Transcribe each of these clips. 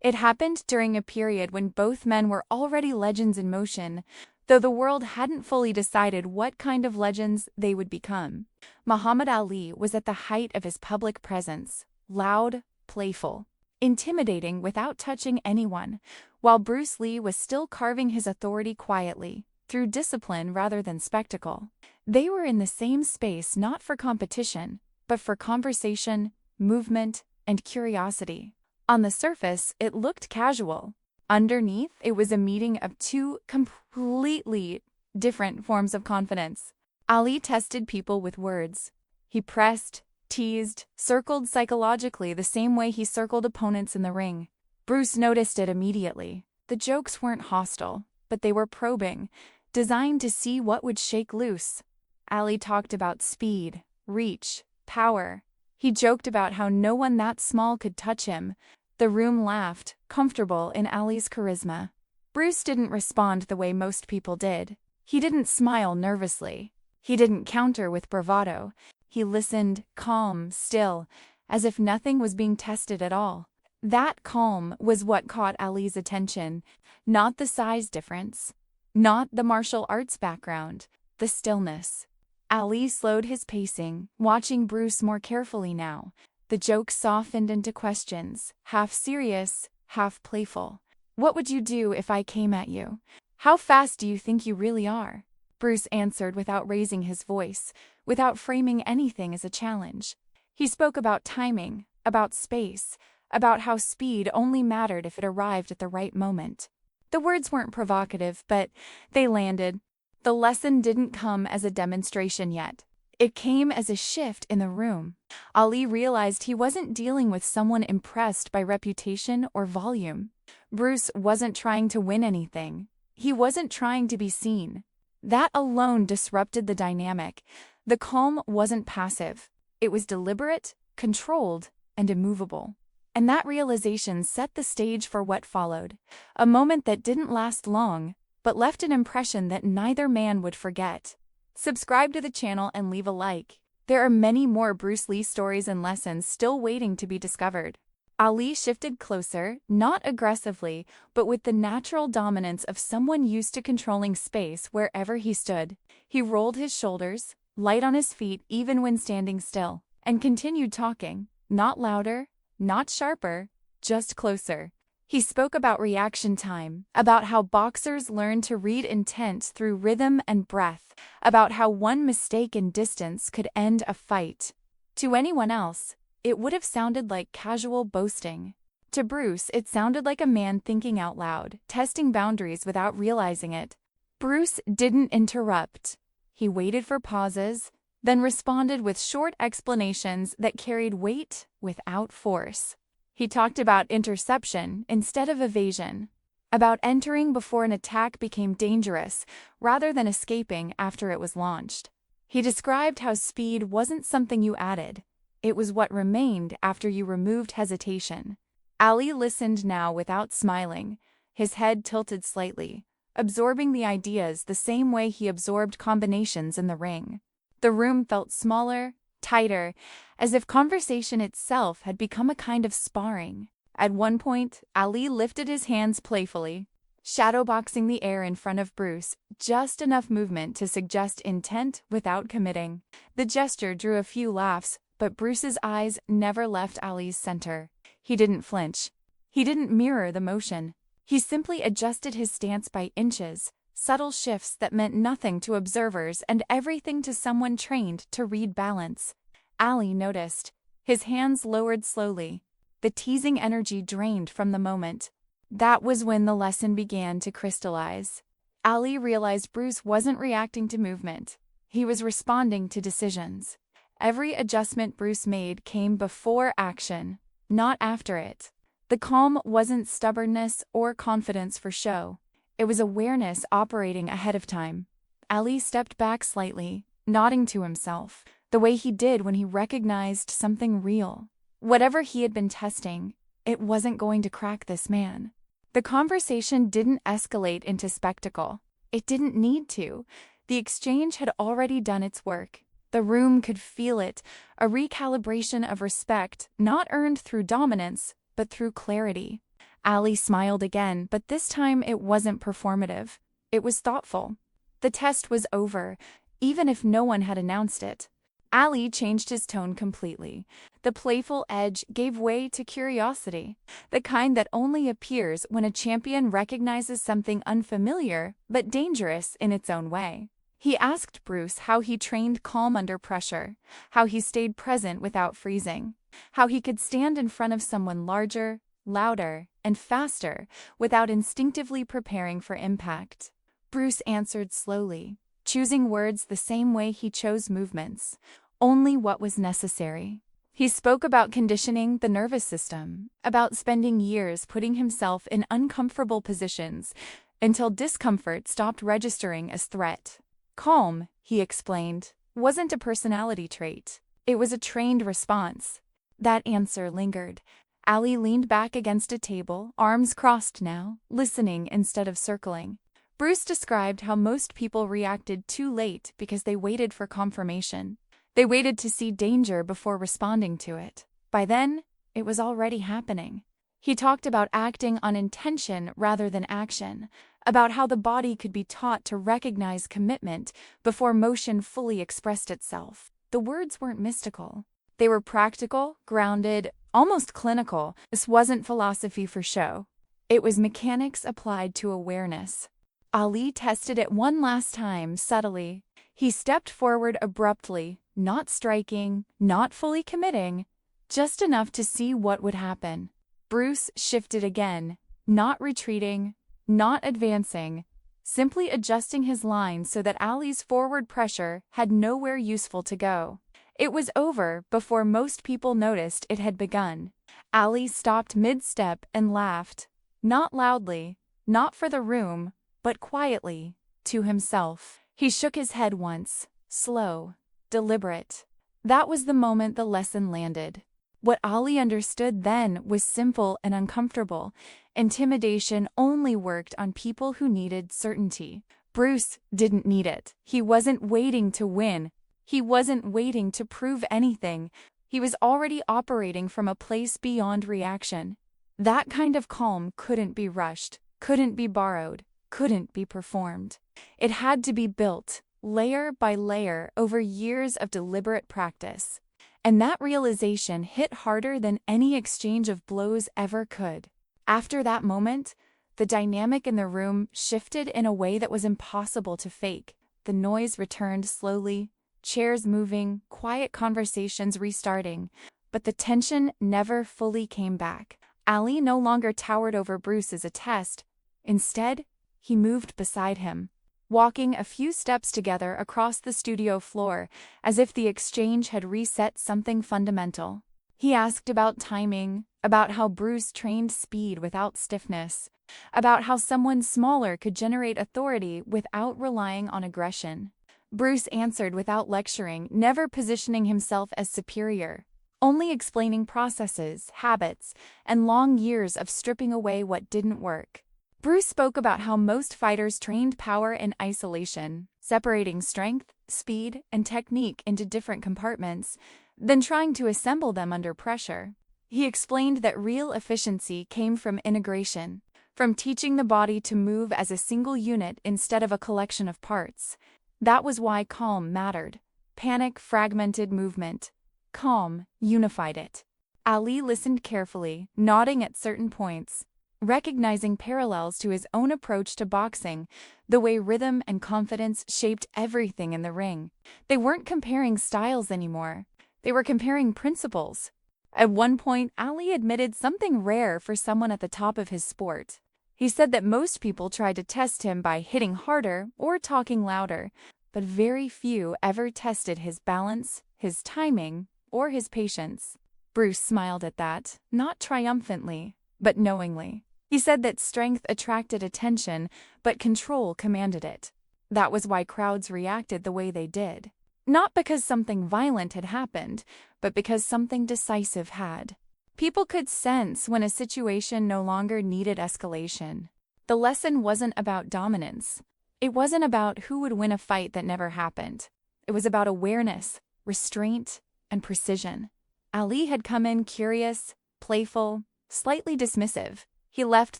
It happened during a period when both men were already legends in motion, though the world hadn't fully decided what kind of legends they would become. Muhammad Ali was at the height of his public presence, loud, playful, intimidating without touching anyone, while Bruce Lee was still carving his authority quietly, through discipline rather than spectacle. They were in the same space not for competition, but for conversation, movement, and curiosity. On the surface, it looked casual. Underneath, it was a meeting of two completely different forms of confidence. Ali tested people with words. He pressed, teased, circled psychologically the same way he circled opponents in the ring. Bruce noticed it immediately. The jokes weren't hostile, but they were probing, designed to see what would shake loose. Ali talked about speed, reach, power. He joked about how no one that small could touch him. The room laughed, comfortable in Ali's charisma. Bruce didn't respond the way most people did. He didn't smile nervously. He didn't counter with bravado. He listened, calm, still, as if nothing was being tested at all. That calm was what caught Ali's attention, not the size difference, not the martial arts background, the stillness. Ali slowed his pacing, watching Bruce more carefully now. The joke softened into questions, half serious, half playful. What would you do if I came at you? How fast do you think you really are? Bruce answered without raising his voice, without framing anything as a challenge. He spoke about timing, about space, about how speed only mattered if it arrived at the right moment. The words weren't provocative, but they landed. The lesson didn't come as a demonstration yet. It came as a shift in the room. Ali realized he wasn't dealing with someone impressed by reputation or volume. Bruce wasn't trying to win anything. He wasn't trying to be seen. That alone disrupted the dynamic. The calm wasn't passive. It was deliberate, controlled, and immovable. And that realization set the stage for what followed. A moment that didn't last long, but left an impression that neither man would forget. Subscribe to the channel and leave a like. There are many more Bruce Lee stories and lessons still waiting to be discovered. Ali shifted closer, not aggressively, but with the natural dominance of someone used to controlling space wherever he stood. He rolled his shoulders, light on his feet even when standing still, and continued talking, not louder, not sharper, just closer. He spoke about reaction time, about how boxers learn to read intent through rhythm and breath, about how one mistake in distance could end a fight. To anyone else, it would have sounded like casual boasting. To Bruce, it sounded like a man thinking out loud, testing boundaries without realizing it. Bruce didn't interrupt. He waited for pauses, then responded with short explanations that carried weight without force. He talked about interception instead of evasion, about entering before an attack became dangerous rather than escaping after it was launched. He described how speed wasn't something you added. It was what remained after you removed hesitation. Ali listened now without smiling, his head tilted slightly, absorbing the ideas the same way he absorbed combinations in the ring. The room felt smaller, tighter, as if conversation itself had become a kind of sparring. At one point, Ali lifted his hands playfully, shadowboxing the air in front of Bruce, just enough movement to suggest intent without committing. The gesture drew a few laughs, but Bruce's eyes never left Ali's center. He didn't flinch. He didn't mirror the motion. He simply adjusted his stance by inches, subtle shifts that meant nothing to observers and everything to someone trained to read balance. Ali noticed. His hands lowered slowly. The teasing energy drained from the moment. That was when the lesson began to crystallize. Ali realized Bruce wasn't reacting to movement. He was responding to decisions. Every adjustment Bruce made came before action, not after it. The calm wasn't stubbornness or confidence for show. It was awareness operating ahead of time. Ali stepped back slightly, nodding to himself, the way he did when he recognized something real. Whatever he had been testing, it wasn't going to crack this man. The conversation didn't escalate into spectacle. It didn't need to. The exchange had already done its work. The room could feel it, a recalibration of respect, not earned through dominance, but through clarity. Ali smiled again, but this time it wasn't performative. It was thoughtful. The test was over, even if no one had announced it. Ali changed his tone completely. The playful edge gave way to curiosity, the kind that only appears when a champion recognizes something unfamiliar but dangerous in its own way. He asked Bruce how he trained calm under pressure, how he stayed present without freezing, how he could stand in front of someone larger, louder, and faster without instinctively preparing for impact. Bruce answered slowly, choosing words the same way he chose movements, only what was necessary. He spoke about conditioning the nervous system, about spending years putting himself in uncomfortable positions until discomfort stopped registering as threat. Calm, he explained, wasn't a personality trait. It was a trained response. That answer lingered. Ali leaned back against a table, arms crossed now, listening instead of circling. Bruce described how most people reacted too late because they waited for confirmation. They waited to see danger before responding to it. By then, it was already happening. He talked about acting on intention rather than action, about how the body could be taught to recognize commitment before motion fully expressed itself. The words weren't mystical. They were practical, grounded, almost clinical. This wasn't philosophy for show. It was mechanics applied to awareness. Ali tested it one last time, subtly. He stepped forward abruptly, not striking, not fully committing, just enough to see what would happen. Bruce shifted again, not retreating, not advancing, simply adjusting his line so that Ali's forward pressure had nowhere useful to go. It was over before most people noticed it had begun. Ali stopped mid-step and laughed, not loudly, not for the room, but quietly, to himself. He shook his head once, slow, deliberate. That was the moment the lesson landed. What Ali understood then was simple and uncomfortable. Intimidation only worked on people who needed certainty. Bruce didn't need it. He wasn't waiting to win. He wasn't waiting to prove anything. He was already operating from a place beyond reaction. That kind of calm couldn't be rushed, couldn't be borrowed, couldn't be performed. It had to be built, layer by layer, over years of deliberate practice. And that realization hit harder than any exchange of blows ever could. After that moment, the dynamic in the room shifted in a way that was impossible to fake. The noise returned slowly, chairs moving, quiet conversations restarting, but the tension never fully came back. Ali no longer towered over Bruce as a test. Instead, he moved beside him, walking a few steps together across the studio floor, as if the exchange had reset something fundamental. He asked about timing, about how Bruce trained speed without stiffness, about how someone smaller could generate authority without relying on aggression. Bruce answered without lecturing, never positioning himself as superior, only explaining processes, habits, and long years of stripping away what didn't work. Bruce spoke about how most fighters trained power in isolation, separating strength, speed, and technique into different compartments, then trying to assemble them under pressure. He explained that real efficiency came from integration, from teaching the body to move as a single unit instead of a collection of parts. That was why calm mattered. Panic fragmented movement. Calm unified it. Ali listened carefully, nodding at certain points, recognizing parallels to his own approach to boxing, the way rhythm and confidence shaped everything in the ring. They weren't comparing styles anymore. They were comparing principles. At one point, Ali admitted something rare for someone at the top of his sport. He said that most people tried to test him by hitting harder or talking louder, but very few ever tested his balance, his timing, or his patience. Bruce smiled at that, not triumphantly, but knowingly. He said that strength attracted attention, but control commanded it. That was why crowds reacted the way they did. Not because something violent had happened, but because something decisive had. People could sense when a situation no longer needed escalation. The lesson wasn't about dominance. It wasn't about who would win a fight that never happened. It was about awareness, restraint, and precision. Ali had come in curious, playful, slightly dismissive. He left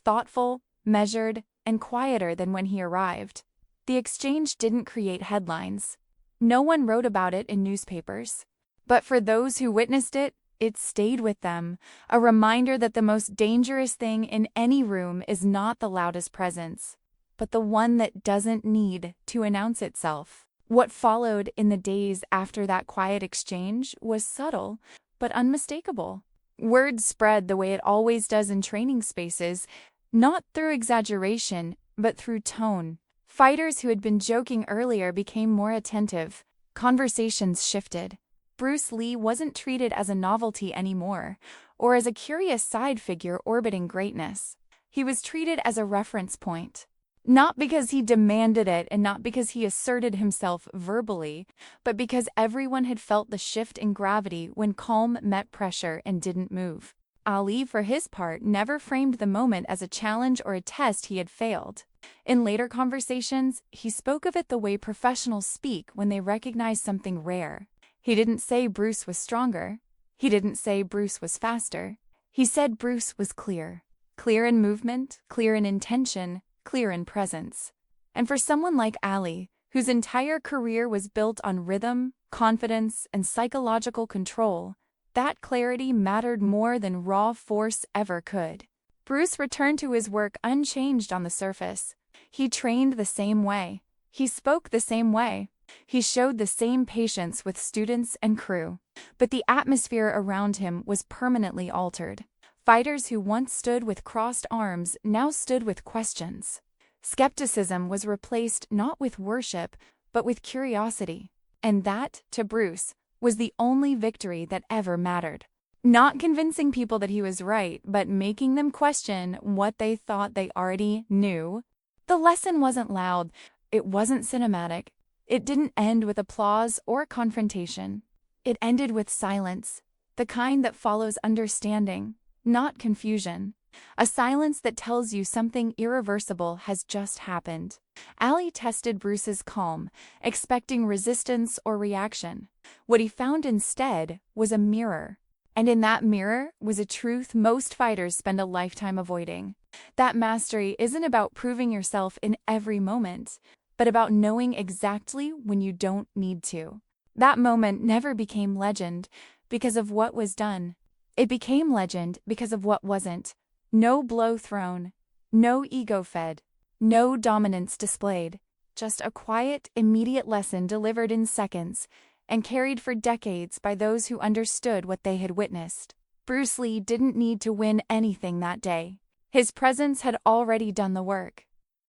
thoughtful, measured, and quieter than when he arrived. The exchange didn't create headlines. No one wrote about it in newspapers. But for those who witnessed it, it stayed with them, a reminder that the most dangerous thing in any room is not the loudest presence, but the one that doesn't need to announce itself. What followed in the days after that quiet exchange was subtle, but unmistakable. Word spread the way it always does in training spaces, not through exaggeration, but through tone. Fighters who had been joking earlier became more attentive. Conversations shifted. Bruce Lee wasn't treated as a novelty anymore, or as a curious side figure orbiting greatness. He was treated as a reference point. Not because he demanded it and not because he asserted himself verbally, but because everyone had felt the shift in gravity when calm met pressure and didn't move. Ali, for his part, never framed the moment as a challenge or a test he had failed. In later conversations, he spoke of it the way professionals speak when they recognize something rare. He didn't say Bruce was stronger. He didn't say Bruce was faster. He said Bruce was clear. Clear in movement, clear in intention, clear in presence. And for someone like Ali, whose entire career was built on rhythm, confidence, and psychological control, that clarity mattered more than raw force ever could. Bruce returned to his work unchanged on the surface. He trained the same way. He spoke the same way. He showed the same patience with students and crew. But the atmosphere around him was permanently altered. Fighters who once stood with crossed arms now stood with questions. Skepticism was replaced not with worship, but with curiosity. And that, to Bruce, was the only victory that ever mattered. Not convincing people that he was right, but making them question what they thought they already knew. The lesson wasn't loud. It wasn't cinematic. It didn't end with applause or confrontation. It ended with silence, the kind that follows understanding, not confusion. A silence that tells you something irreversible has just happened. Ali tested Bruce's calm, expecting resistance or reaction. What he found instead was a mirror. And in that mirror was a truth most fighters spend a lifetime avoiding. That mastery isn't about proving yourself in every moment, but about knowing exactly when you don't need to. That moment never became legend because of what was done. It became legend because of what wasn't. No blow thrown, no ego fed, no dominance displayed. Just a quiet, immediate lesson delivered in seconds and carried for decades by those who understood what they had witnessed. Bruce Lee didn't need to win anything that day. His presence had already done the work.